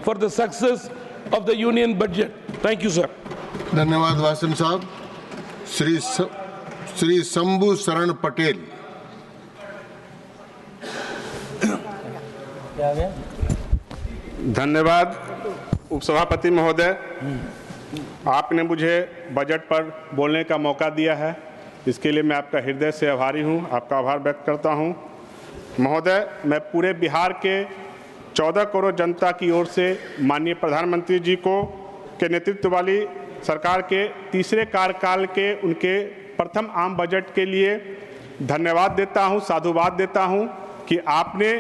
for the success of the union budget. Thank you, sir. धन्यवाद वासिम साहब। श्री शंभू शरण पटेल। धन्यवाद उपसभापति महोदय, आपने मुझे बजट पर बोलने का मौका दिया है, इसके लिए मैं आपका हृदय से आभारी हूं, आपका आभार व्यक्त करता हूं। महोदय, मैं पूरे बिहार के 14 करोड़ जनता की ओर से माननीय प्रधानमंत्री जी को के नेतृत्व वाली सरकार के तीसरे कार्यकाल के उनके प्रथम आम बजट के लिए धन्यवाद देता हूं, साधुवाद देता हूं कि आपने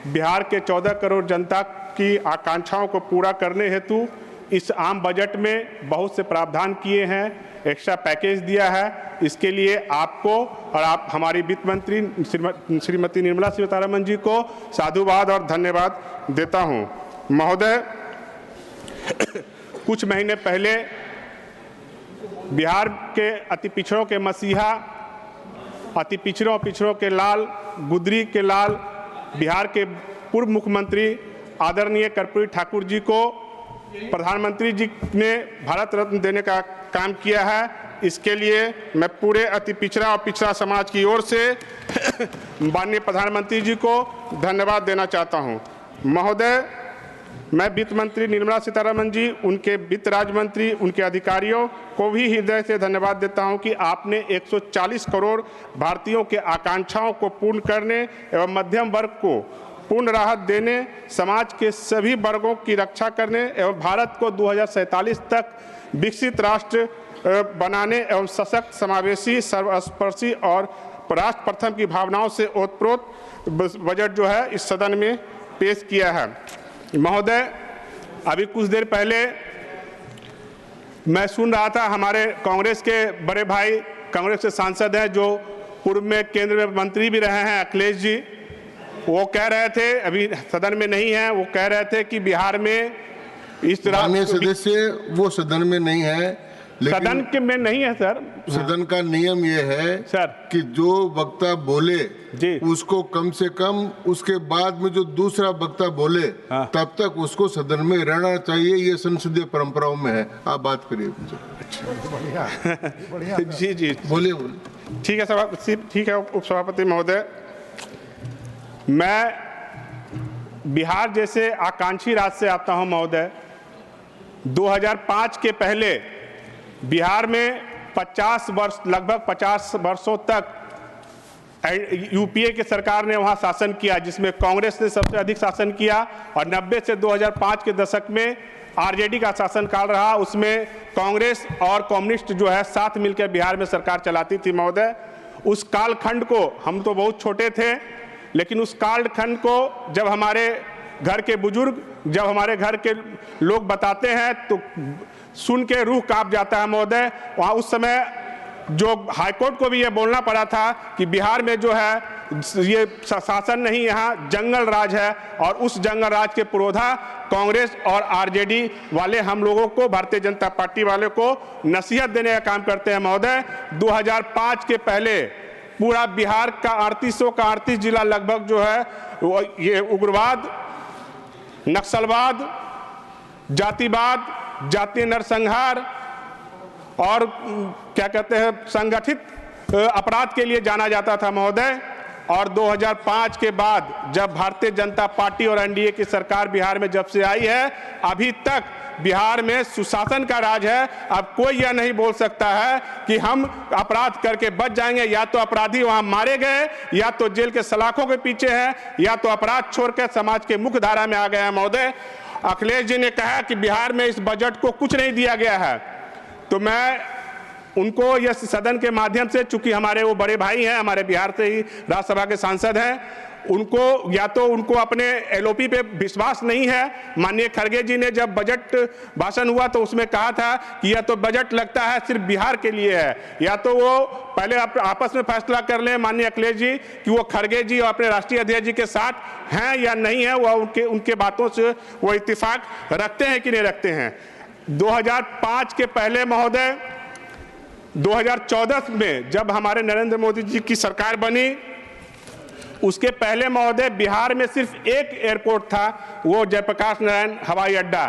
बिहार के 14 करोड़ जनता की आकांक्षाओं को पूरा करने हेतु इस आम बजट में बहुत से प्रावधान किए हैं, एक्स्ट्रा पैकेज दिया है। इसके लिए आपको और आप हमारी वित्त मंत्री श्रीमती निर्मला सीतारमण जी को साधुवाद और धन्यवाद देता हूं। महोदय, कुछ महीने पहले बिहार के अति पिछड़ों के मसीहा, अति पिछड़ों के लाल, गुदरी के लाल, बिहार के पूर्व मुख्यमंत्री आदरणीय कर्पूरी ठाकुर जी को प्रधानमंत्री जी ने भारत रत्न देने का काम किया है। इसके लिए मैं पूरे अति पिछड़ा और पिछड़ा समाज की ओर से माननीय प्रधानमंत्री जी को धन्यवाद देना चाहता हूं। महोदय, मैं वित्त मंत्री निर्मला सीतारमण जी, उनके वित्त राज्य मंत्री, उनके अधिकारियों को भी हृदय से धन्यवाद देता हूं कि आपने 140 करोड़ भारतीयों के आकांक्षाओं को पूर्ण करने एवं मध्यम वर्ग को पूर्ण राहत देने, समाज के सभी वर्गों की रक्षा करने एवं भारत को 2047 तक विकसित राष्ट्र बनाने एवं सशक्त, समावेशी, सर्वस्पर्शी और राष्ट्र प्रथम की भावनाओं से ओतप्रोत बजट जो है इस सदन में पेश किया है। महोदय, अभी कुछ देर पहले मैं सुन रहा था, हमारे कांग्रेस के बड़े भाई, कांग्रेस के सांसद हैं जो पूर्व में केंद्र में मंत्री भी रहे हैं, अखिलेश जी, वो कह रहे थे, अभी सदन में नहीं है, वो कह रहे थे कि बिहार में इस तरह सदस्य वो सदन में नहीं है, लेकिन सदन के में नहीं है सर। सदन का नियम ये है सर कि जो वक्ता बोले जी, उसको कम से कम उसके बाद में जो दूसरा वक्ता बोले तब तक उसको सदन में रहना चाहिए, ये संसदीय परंपराओं में है। आप बात करिए। जी जी बोलिए। ठीक है सभापति, ठीक है उपसभापति महोदय, मैं बिहार जैसे आकांक्षी राज्य से आता हूं महोदय। 2005 के पहले बिहार में 50 वर्ष, लगभग 50 वर्षों तक यूपीए की सरकार ने वहां शासन किया, जिसमें कांग्रेस ने सबसे अधिक शासन किया, और 90 से 2005 के दशक में आरजेडी का शासनकाल रहा। उसमें कांग्रेस और कम्युनिस्ट जो है साथ मिलकर बिहार में सरकार चलाती थी महोदय। उस कालखंड को, हम तो बहुत छोटे थे, लेकिन उस कालखंड को जब हमारे घर के बुजुर्ग, जब हमारे घर के लोग बताते हैं तो सुन के रूह कांप जाता है महोदय। वहाँ उस समय जो हाईकोर्ट को भी ये बोलना पड़ा था कि बिहार में जो है ये शासन नहीं, यहाँ जंगल राज है, और उस जंगल राज के पुरोधा कांग्रेस और आरजेडी वाले हम लोगों को, भारतीय जनता पार्टी वाले को नसीहत देने का काम करते हैं महोदय। 2005 के पहले पूरा बिहार का 38 जिला लगभग जो है ये उग्रवाद, नक्सलवाद, जातिवाद, जातीय नरसंहार और क्या कहते हैं संगठित अपराध के लिए जाना जाता था महोदय। और 2005 के बाद जब भारतीय जनता पार्टी और एनडीए की सरकार बिहार में जब से आई है, अभी तक बिहार में सुशासन का राज है। अब कोई यह नहीं बोल सकता है कि हम अपराध करके बच जाएंगे, या तो अपराधी वहां मारे गए, या तो जेल के सलाखों के पीछे हैं, या तो अपराध छोड़कर समाज के मुख्य धारा में आ गए हैं महोदय। अखिलेश जी ने कहा कि बिहार में इस बजट को कुछ नहीं दिया गया है, तो मैं उनको यह सदन के माध्यम से, चूंकि हमारे वो बड़े भाई हैं, हमारे बिहार से ही राज्यसभा के सांसद हैं, उनको या तो उनको अपने एलओपी पे विश्वास नहीं है। माननीय खड़गे जी ने जब बजट भाषण हुआ तो उसमें कहा था कि यह तो बजट लगता है सिर्फ बिहार के लिए है, या तो वो पहले आपस में फैसला कर लें माननीय अखिलेश जी कि वो खड़गे जी और अपने राष्ट्रीय अध्यक्ष जी के साथ हैं या नहीं है, वह उनके बातों से वो इत्तेफाक रखते हैं कि नहीं रखते हैं। 2005 के पहले महोदय 2014 में जब हमारे नरेंद्र मोदी जी की सरकार बनी उसके पहले महोदय बिहार में सिर्फ एक एयरपोर्ट था, वो जयप्रकाश नारायण हवाई अड्डा।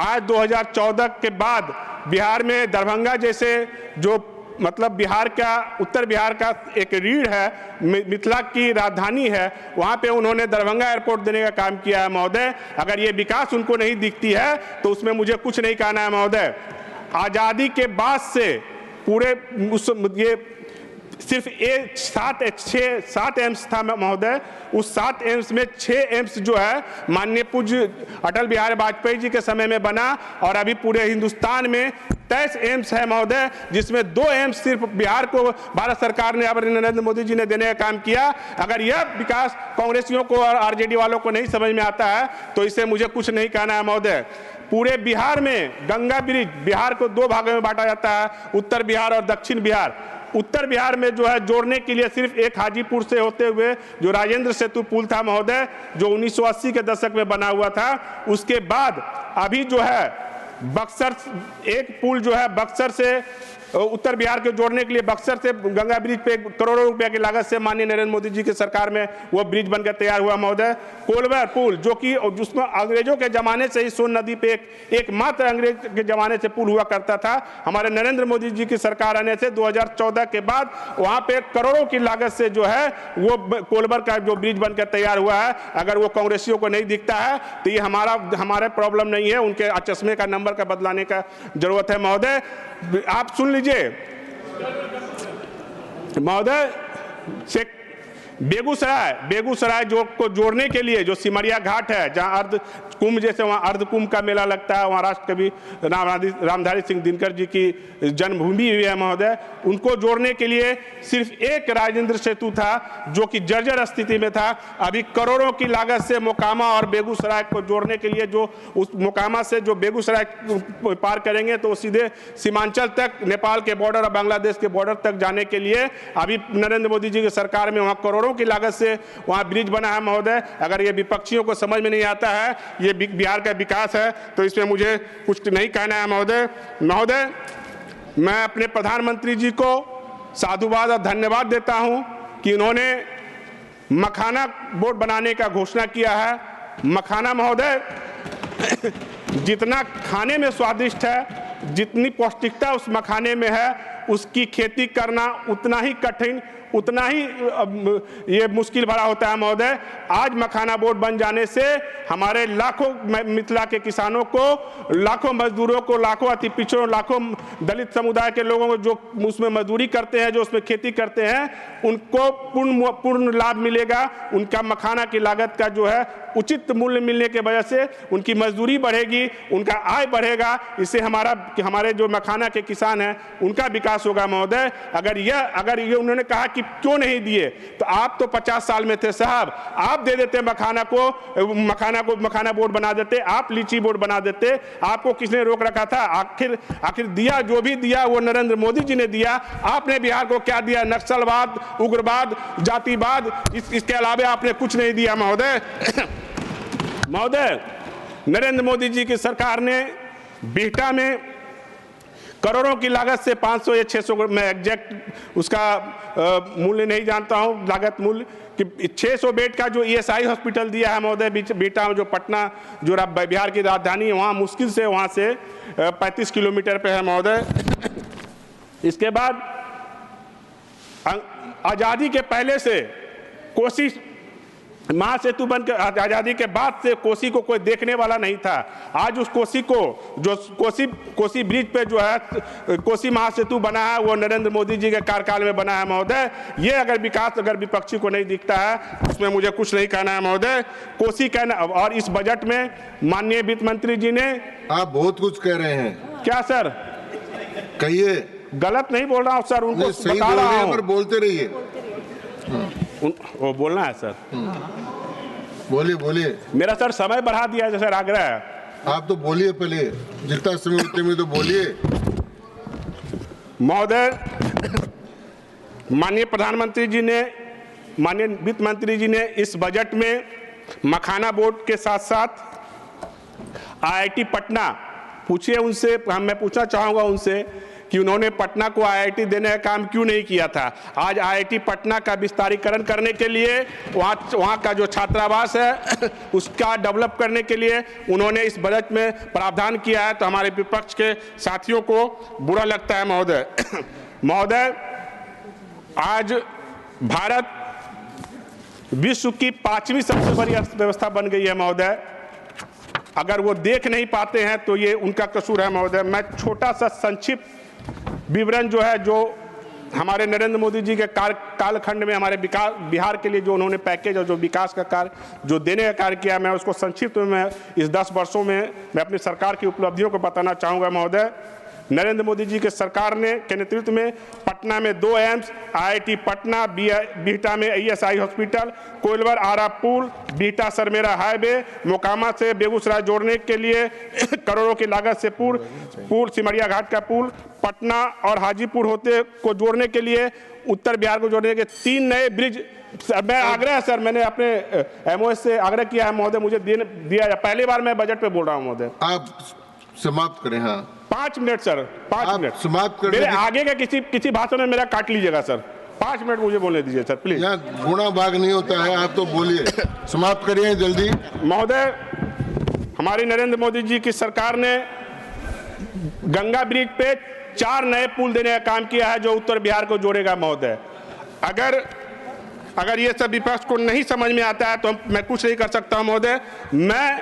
आज 2014 के बाद बिहार में दरभंगा जैसे जो मतलब बिहार का, उत्तर बिहार का एक रीढ़ है, मिथिला की राजधानी है, वहां पे उन्होंने दरभंगा एयरपोर्ट देने का काम किया है महोदय। अगर ये विकास उनको नहीं दिखती है तो उसमें मुझे कुछ नहीं कहना है महोदय। आज़ादी के बाद से पूरे ये सिर्फ 7 एम्स था महोदय, उस 7 एम्स में 6 एम्स जो है माननीय पूज्य अटल बिहारी वाजपेयी जी के समय में बना, और अभी पूरे हिंदुस्तान में 23 एम्स है महोदय, जिसमें 2 एम्स सिर्फ बिहार को भारत सरकार ने, अब नरेंद्र मोदी जी ने देने का काम किया। अगर यह विकास कांग्रेसियों को और आरजेडी वालों को नहीं समझ में आता है तो इससे मुझे कुछ नहीं कहना है महोदय। पूरे बिहार में गंगा ब्रिज, बिहार को 2 भागों में बांटा जाता है, उत्तर बिहार और दक्षिण बिहार। उत्तर बिहार में जो है जोड़ने के लिए सिर्फ एक हाजीपुर से होते हुए जो राजेंद्र सेतु पुल था महोदय, जो 1980 के दशक में बना हुआ था, उसके बाद अभी जो है बक्सर, एक पुल जो है बक्सर से उत्तर बिहार को जोड़ने के लिए बक्सर से गंगा ब्रिज पे करोड़ों रुपए की लागत से माननीय नरेंद्र मोदी जी की सरकार में वो ब्रिज बनकर तैयार हुआ महोदय। कोलवर पुल जो कि जिसमें अंग्रेजों के जमाने से ही सोन नदी पे एकमात्र अंग्रेज के जमाने से पुल हुआ करता था, हमारे नरेंद्र मोदी जी की सरकार आने से 2014 के बाद वहां पे करोड़ों की लागत से जो है वो कोलवर का जो ब्रिज बनकर तैयार हुआ है। अगर वो कांग्रेसियों को नहीं दिखता है तो ये हमारा प्रॉब्लम नहीं है, उनके चश्मे का नंबर का बदलाने का जरूरत है महोदय। आप सुन लीजिए महोदय, से बेगूसराय जो को जोड़ने के लिए जो सिमरिया घाट है, जहां अर्ध कुंभ जैसे वहां अर्ध कुंभ का मेला लगता है, वहां राष्ट्र कवि रामधारी सिंह दिनकर जी की जन्मभूमि भी है महोदय, उनको जोड़ने के लिए सिर्फ एक राजेंद्र सेतु था जो कि जर्जर स्थिति में था। अभी करोड़ों की लागत से मोकामा और बेगूसराय को जोड़ने के लिए, जो उस मोकामा से जो बेगूसराय पार करेंगे तो सीधे सीमांचल तक, नेपाल के बॉर्डर और बांग्लादेश के बॉर्डर तक जाने के लिए अभी नरेंद्र मोदी जी की सरकार में वहां करोड़ों की लागत से वहां ब्रिज बना है महोदय। अगर ये विपक्षियों को समझ में नहीं आता है ये बिहार का विकास है तो इसमें मुझे कुछ नहीं कहना है महोदय। मैं अपने प्रधानमंत्री जी को साधुवाद और धन्यवाद देता हूं कि इन्होंने मखाना बोर्ड बनाने का घोषणा किया है। मखाना महोदय जितना खाने में स्वादिष्ट है, जितनी पौष्टिकता उस मखाने में है, उसकी खेती करना उतना ही कठिन, उतना ही ये मुश्किल भरा होता है महोदय। आज मखाना बोर्ड बन जाने से हमारे लाखों मिथिला के किसानों को, लाखों मजदूरों को, लाखों अति पिछड़ों, लाखों दलित समुदाय के लोगों को जो उसमें मजदूरी करते हैं, जो उसमें खेती करते हैं, उनको पूर्ण लाभ मिलेगा। उनका मखाना की लागत का जो है उचित मूल्य मिलने के वजह से उनकी मजदूरी बढ़ेगी, उनका आय बढ़ेगा। इससे हमारे जो मखाना के किसान हैं उनका विकास होगा महोदय। अगर ये उन्होंने कहा कि क्यों नहीं दिए, तो आप तो 50 साल में थे साहब, आप दे देते मखाना बोर्ड बना देते, आप लीची बोर्ड बना देते। आपको किसने रोक रखा था? आखिर दिया, जो भी दिया वो नरेंद्र मोदी जी ने दिया। आपने बिहार को क्या दिया? नक्सलवाद, उग्रवाद, जातिवाद, इसके अलावा आपने कुछ नहीं दिया महोदय। नरेंद्र मोदी जी की सरकार ने बिहटा में करोड़ों की लागत से 500 या 600, मैं एग्जैक्ट उसका मूल्य नहीं जानता हूं, लागत मूल्य, कि 600 बेड का जो ESI हॉस्पिटल दिया है महोदय बिहटा में, जो पटना जो बिहार की राजधानी है, वहाँ मुश्किल से वहाँ से 35 किलोमीटर पे है महोदय। इसके बाद आज़ादी के पहले से कोसी महासेतु बनकर, आजादी के बाद से कोसी को कोई देखने वाला नहीं था। आज उस कोसी को, जो कोसी ब्रिज पे जो है कोसी महासेतु बना है, वो नरेंद्र मोदी जी के कार्यकाल में बना है महोदय। ये अगर विकास अगर विपक्षी को नहीं दिखता है उसमें मुझे कुछ नहीं कहना है महोदय। कोसी कहना, और इस बजट में माननीय वित्त मंत्री जी ने, आप बहुत कुछ कह रहे हैं। क्या सर? कहिए। गलत नहीं बोल रहा हूँ सर, उनको सही बता रहा हूँ, पर बोलते रहिए। वो बोलना है सर। बोलिए। मेरा सर समय बढ़ा दिया है सर, आग्रह है। आप तो बोलिए, पहले जितना समय उतने में तो बोलिए महोदय। माननीय प्रधानमंत्री जी ने, माननीय वित्त मंत्री जी ने इस बजट में मखाना बोर्ड के साथ साथ IIT पटना, पूछिए उनसे, मैं पूछना चाहूँगा उनसे कि उन्होंने पटना को आईआईटी देने का काम क्यों नहीं किया था। आज आईआईटी पटना का विस्तारीकरण करने के लिए वहाँ का जो छात्रावास है उसका डेवलप करने के लिए उन्होंने इस बजट में प्रावधान किया है, तो हमारे विपक्ष के साथियों को बुरा लगता है महोदय। महोदय, आज भारत विश्व की 5वीं सबसे बड़ी अर्थव्यवस्था बन गई है महोदय। अगर वो देख नहीं पाते हैं तो ये उनका कसूर है महोदय। मैं छोटा सा संक्षिप्त विवरण जो है, जो हमारे नरेंद्र मोदी जी के कालखंड में हमारे बिहार के लिए जो उन्होंने पैकेज और जो विकास का कार्य जो देने का कार्य किया, मैं उसको संक्षिप्त में मैं इस 10 वर्षों में मैं अपनी सरकार की उपलब्धियों को बताना चाहूँगा महोदय। नरेंद्र मोदी जी के सरकार ने के नेतृत्व में पटना में 2 एम्स, आईआईटी पटना, बिहटा में ईएसआई हॉस्पिटल, कोइलवर आरा पुल, बिहटा सरमेरा हाईवे, मोकामा से बेगूसराय जोड़ने के लिए करोड़ों की लागत से पुल सिमरिया घाट का पुल, पटना और हाजीपुर होते को जोड़ने के लिए, उत्तर बिहार को जोड़ने के 3 नए ब्रिज। सर, मैं आग्रह है सर, मैंने अपने एमओएस से आग्रह किया है महोदय, मुझे दिया जाए। पहली बार मैं बजट पे बोल रहा हूँ महोदय। आप समाप्त करें। हाँ, 5 मिनट सर, 5 मिनट समाप्त करें। मेरे आगे का किसी भाषण में मेरा काट लीजिएगा सर। 5 मिनट मुझे बोलने दीजिए सर, प्लीज। यहाँ गुणा भाग नहीं होता है, आप तो बोलिए। समाप्त करिए जल्दी। महोदय, हमारी नरेंद्र मोदी जी की सरकार ने गंगा ब्रिज पे 4 नए पुल देने का काम किया है, जो उत्तर बिहार को जोड़ेगा महोदय। अगर ये सब विपक्ष को नहीं समझ में आता है तो मैं कुछ नहीं कर सकता हूं महोदय। मैं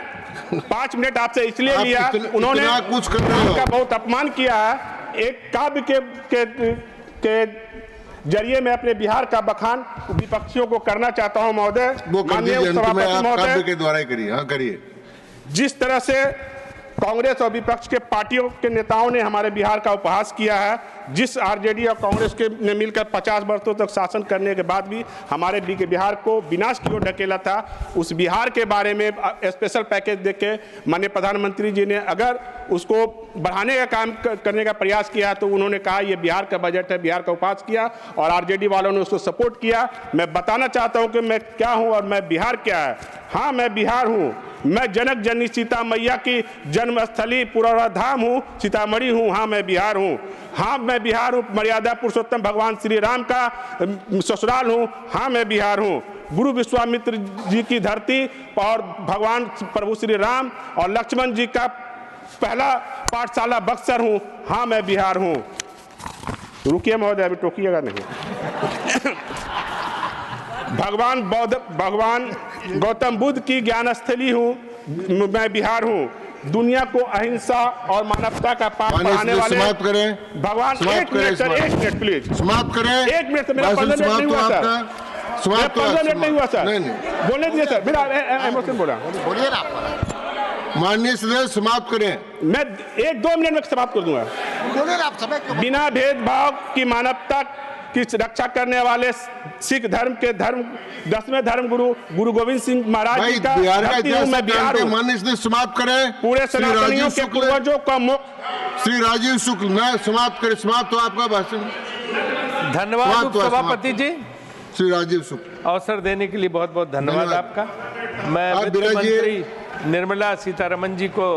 5 मिनट आपसे इसलिए लिया, उन्होंने कुछ कर रहे हो, का बहुत अपमान किया है। एक काव्य के जरिए मैं अपने बिहार का बखान विपक्षियों को करना चाहता हूं महोदय। माननीय सभापति महोदय के द्वारा करिए। हाँ, करिए। जिस तरह से कांग्रेस और विपक्ष के पार्टियों के नेताओं ने हमारे बिहार का उपहास किया है, जिस आरजेडी और कांग्रेस के ने मिलकर 50 वर्षों तक शासन करने के बाद भी हमारे बिहार को विनाश की ओर ढकेला था, उस बिहार के बारे में स्पेशल पैकेज देके माननीय प्रधानमंत्री जी ने अगर उसको बढ़ाने का काम करने का प्रयास किया तो उन्होंने कहा ये बिहार का बजट है, बिहार का उपहास किया और आरजेडी वालों ने उसको सपोर्ट किया। मैं बताना चाहता हूं कि मैं क्या हूं और मैं बिहार क्या है। हाँ, मैं बिहार हूं। मैं जनक जननी सीता मैया की जन्मस्थली पुरौरा धाम हूँ, सीतामढ़ी हूँ। हाँ, मैं बिहार हूँ। हाँ, मैं बिहार हूँ। मर्यादा पुरुषोत्तम भगवान श्री राम का ससुराल हूँ। हाँ, मैं बिहार हूँ। गुरु विश्वामित्र जी की धरती और भगवान प्रभु श्री राम और लक्ष्मण जी का पहला पाठशाला बक्सर हूँ। हाँ, मैं बिहार हूँ। रुकिए महोदय, अभी टोकिएगा नहीं। भगवान गौतम बुद्ध की ज्ञानस्थली हूँ, मैं बिहार हूँ। दुनिया को अहिंसा और मानवता का पाठ पढ़ाने वाले भगवान। 1 मिनट सर, 1 मिनट प्लीज। समाप्त करें। 1 मिनट, मेरा 15 मिनट नहीं हुआ सर। 15 मिनट नहीं हुआ सर। नहीं, बोलने दीजिए सर, मेरा इमोशन बोला। बोलिए ना आप। माननीय सदस्य समाप्त करें। मैं 1-2 मिनट में समाप्त कर दूंगा। बोलिए ना आप। समय बिना भेदभाव की मानवता की रक्षा करने वाले सिख धर्म के 10वें धर्म गुरु गोविंद सिंह महाराज जी का धरती हूं, मैं बिहार हूं। माननीय सदस्य समाप्त करें। पूरे सनातनियों के पूर्वजों का श्री राजीव शुक्ल न समाप्त करें। समाप्त हो आपका भाषण। धन्यवाद उपसभापति जी, श्री राजीव शुक्ल। अवसर देने के लिए बहुत बहुत धन्यवाद आपका। मैं वित्त मंत्री निर्मला सीतारमण जी को